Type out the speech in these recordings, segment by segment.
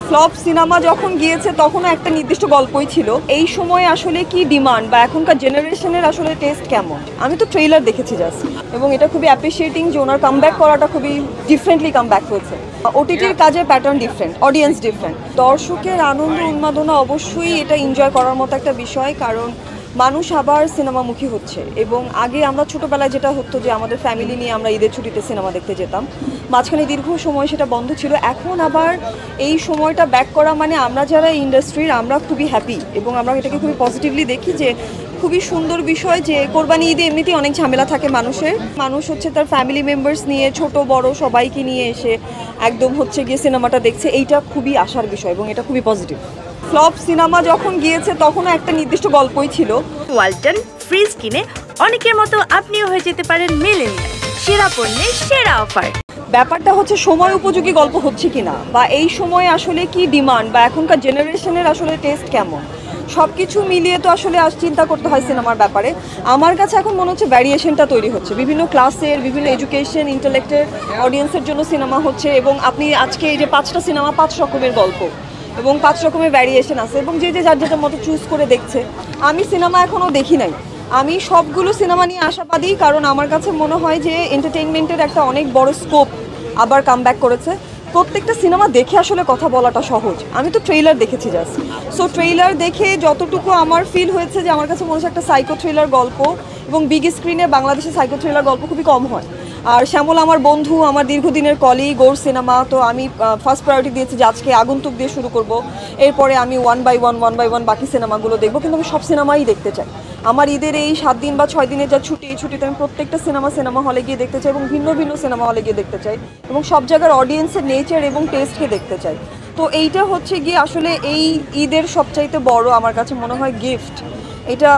Flop cinema যখন গিয়েছে তখনও একটা নির্দিষ্ট গল্পই ছিল। এই সময় আসলে কি ডিমান্ড বা এখনকার জেনারেশনের আসলে টেস্ট কেমন, আমি তো ট্রেইলার দেখেছি জাস্ট, এবং এটা খুবই অ্যাপ্রিসিয়েটিং যে ওনার কামব্যাক করাটা খুবই ডিফারেন্টলি কামব্যাক হয়েছে। ওটিটির কাজের প্যাটার্ন ডিফারেন্ট, অডিয়েন্স ডিফারেন্ট, দর্শকের আনন্দ উন্মাদনা অবশ্যই এটা এনজয় করার মতো একটা বিষয়, কারণ মানুষ আবার সিনেমামুখী হচ্ছে। এবং আগে আমরা ছোটোবেলায় যেটা হতো যে আমাদের ফ্যামিলি নিয়ে আমরা ঈদের ছুটিতে সিনেমা দেখতে যেতাম, মাঝখানে দীর্ঘ সময় সেটা বন্ধ ছিল। এখন আবার এই সময়টা ব্যাক করা মানে আমরা যারা ইন্ডাস্ট্রির আমরা খুবই হ্যাপি, এবং আমরা এটাকে খুবই পজিটিভলি দেখি যে খুবই সুন্দর বিষয় যে কোরবানি ঈদে এমনিতেই অনেক ঝামেলা থাকে মানুষের, মানুষ হচ্ছে তার ফ্যামিলি মেম্বার্স নিয়ে ছোট বড় সবাইকে নিয়ে এসে একদম হচ্ছে গিয়ে সিনেমাটা দেখছে, এইটা খুবই আশার বিষয় এবং এটা খুবই পজিটিভ। ফ্লপ সিনেমা যখন গিয়েছে তখনও একটা নির্দিষ্ট গল্পই ছিল। ওয়ালটন ফ্রিজ কিনে অনেকের মতো আপনিও হয়ে যেতে পারেন মিলেনিয়াল, সেরা পণ্যের সেরা অফার। ব্যাপারটা হচ্ছে সময় উপযোগী গল্প হচ্ছে কিনা, বা এই সময় আসলে কি ডিমান্ড বা এখনকার জেনারেশনের আসলে টেস্ট কেমন, সব কিছু মিলিয়ে তো আসলে চিন্তা করতে হয় সিনেমার ব্যাপারে। আমার কাছে এখন মনে হচ্ছে ভ্যারিয়েশনটা তৈরি হচ্ছে, বিভিন্ন ক্লাসের, বিভিন্ন এডুকেশন ইন্টেলেক্টের অডিয়েন্সের জন্য সিনেমা হচ্ছে, এবং আপনি আজকে এই যে 5টা সিনেমা 5 রকমের গল্প এবং 5 রকমের ভ্যারিয়েশন আছে, এবং যে যার যেটার মতো চুজ করে দেখছে। আমি সিনেমা এখনও দেখি নাই, আমি সবগুলো সিনেমা নিয়ে আশাবাদী, কারণ আমার কাছে মনে হয় যে এন্টারটেইনমেন্টের একটা অনেক বড় স্কোপ আবার কামব্যাক করেছে। প্রত্যেকটা সিনেমা দেখে আসলে কথা বলাটা সহজ, আমি তো ট্রেইলার দেখেছি জাস্ট, সো ট্রেইলার দেখে যতটুকু আমার ফিল হয়েছে যে আমার কাছে মনে হচ্ছে একটা সাইকো থ্রিলার গল্প, এবং বিগ স্ক্রিনে বাংলাদেশে সাইকো থ্রিলার গল্প খুবই কম হয়। আর শ্যামল আমার বন্ধু, আমার দীর্ঘদিনের কলিগ, ওর সিনেমা, তো আমি ফার্স্ট প্রায়োরিটি দিয়েছি যে আজকে আগন্তুক দিয়ে শুরু করব, এরপরে আমি ওয়ান বাই ওয়ান বাকি সিনেমাগুলো দেখবো, কিন্তু আমি সব সিনেমাই দেখতে চাই। আমার ঈদের এই 7 দিন বা 6 দিনের যা ছুটি, এই ছুটিতে আমি প্রত্যেকটা সিনেমা হলে গিয়ে দেখতে চাই, এবং ভিন্ন ভিন্ন সিনেমা হলে গিয়ে দেখতে চাই, এবং সব জায়গার অডিয়েন্সের নেচার এবং টেস্টকে দেখতে চাই। তো এইটা হচ্ছে গিয়ে আসলে এই ঈদের সবচাইতে বড় আমার কাছে মনে হয় গিফট। এটা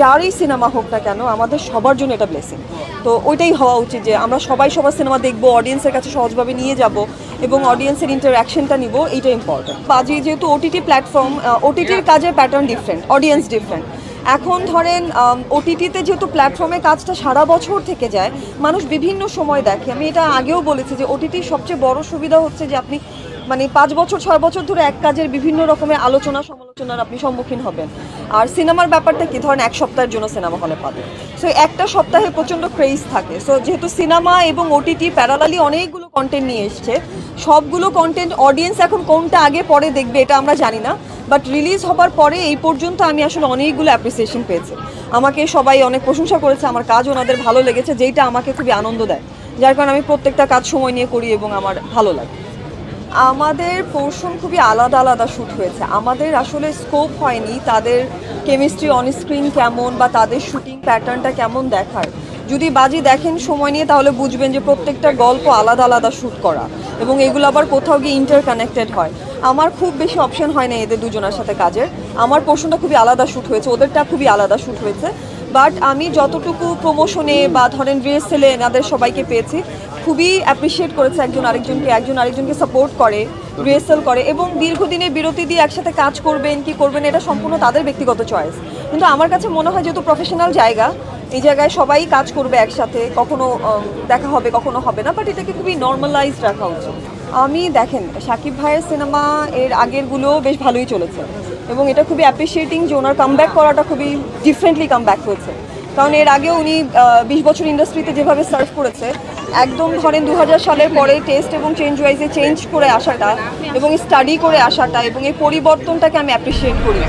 যারই সিনেমা হোক না কেন, আমাদের সবার জন্য এটা ব্লেসিং। তো ওইটাই হওয়া উচিত যে আমরা সবাই সবার সিনেমা দেখবো, অডিয়েন্সের কাছে সহজভাবে নিয়ে যাব এবং অডিয়েন্সের ইন্টারঅ্যাকশনটা নিব, এইটা ইম্পর্টেন্ট। বাজি যেহেতু ওটিটি প্ল্যাটফর্ম, ওটিটির কাজের প্যাটার্ন ডিফারেন্ট, অডিয়েন্স ডিফারেন্ট। এখন ধরেন ওটিটিতে যেহেতু প্ল্যাটফর্মে কাজটা সারা বছর থেকে যায়, মানুষ বিভিন্ন সময় দেখে। আমি এটা আগেও বলেছি যে ওটিটির সবচেয়ে বড় সুবিধা হচ্ছে যে আপনি মানে 5 বছর 6 বছর ধরে এক কাজের বিভিন্ন রকমের আলোচনা সমালোচনার আপনি সম্মুখীন হবেন। আর সিনেমার ব্যাপারটা কি, ধরেন 1 সপ্তাহের জন্য সিনেমা হলে পাবেন, সো একটা সপ্তাহে প্রচণ্ড ক্রেজ থাকে। সো যেহেতু সিনেমা এবং ওটিটি প্যারালালি অনেকগুলো কন্টেন্ট নিয়ে এসছে, সবগুলো কন্টেন্ট অডিয়েন্স এখন কোনটা আগে পরে দেখবে এটা আমরা জানি না, বাট রিলিজ হবার পরে এই পর্যন্ত আমি আসলে অনেকগুলো অ্যাপ্রিসিয়েশন পেয়েছি। আমাকে সবাই অনেক প্রশংসা করেছে, আমার কাজ ওনাদের ভালো লেগেছে, যেইটা আমাকে খুবই আনন্দ দেয়, যার কারণে আমি প্রত্যেকটা কাজ সময় নিয়ে করি এবং আমার ভালো লাগে। আমাদের পোর্শন খুবই আলাদা আলাদা শ্যুট হয়েছে, আমাদের আসলে স্কোপ হয়নি তাদের কেমিস্ট্রি অনস্ক্রিন কেমন বা তাদের শুটিং প্যাটার্নটা কেমন দেখার। যদি বাজি দেখেন সময় নিয়ে তাহলে বুঝবেন যে প্রত্যেকটা গল্প আলাদা আলাদা শ্যুট করা, এবং এগুলো আবার কোথাও গিয়ে ইন্টারকানেক্টেড হয়। আমার খুব বেশি অপশন হয় না এদের দুজনের সাথে কাজের, আমার পোর্শনটা খুবই আলাদা শ্যুট হয়েছে, ওদেরটা খুবই আলাদা শ্যুট হয়েছে। বাট আমি যতটুকু প্রমোশনে বা ধরেন রিহার্সেলে এনাদের সবাইকে পেয়েছি, খুবই অ্যাপ্রিসিয়েট করেছে একজন আরেকজনকে সাপোর্ট করে, রিহার্সাল করে, এবং দীর্ঘদিনের বিরতি দিয়ে একসাথে কাজ করবেন কি করবেন এটা সম্পূর্ণ তাদের ব্যক্তিগত চয়েস। কিন্তু আমার কাছে মনে হয় যেহেতু প্রফেশনাল জায়গা, এই জায়গায় সবাই কাজ করবে একসাথে, কখনো দেখা হবে কখনো হবে না, বাট এটাকে খুবই নর্মালাইজড রাখা উচিত। আমি দেখেন শাকিব ভাইয়ের সিনেমা এর আগেরগুলোও বেশ ভালোই চলেছে, এবং এটা খুবই অ্যাপ্রিসিয়েটিং যে ওনার কামব্যাক করাটা খুবই ডিফারেন্টলি কামব্যাক হয়েছে। কারণ এর আগেও উনি 20 বছর ইন্ডাস্ট্রিতে যেভাবে সার্ভ করেছে, একদম ধরেন 2000 সালের পরে টেস্ট এবং চেঞ্জ করে আসাটা এবং স্টাডি করে আসাটা এবং এই পরিবর্তনটাকে আমি অ্যাপ্রিসিয়েট করি।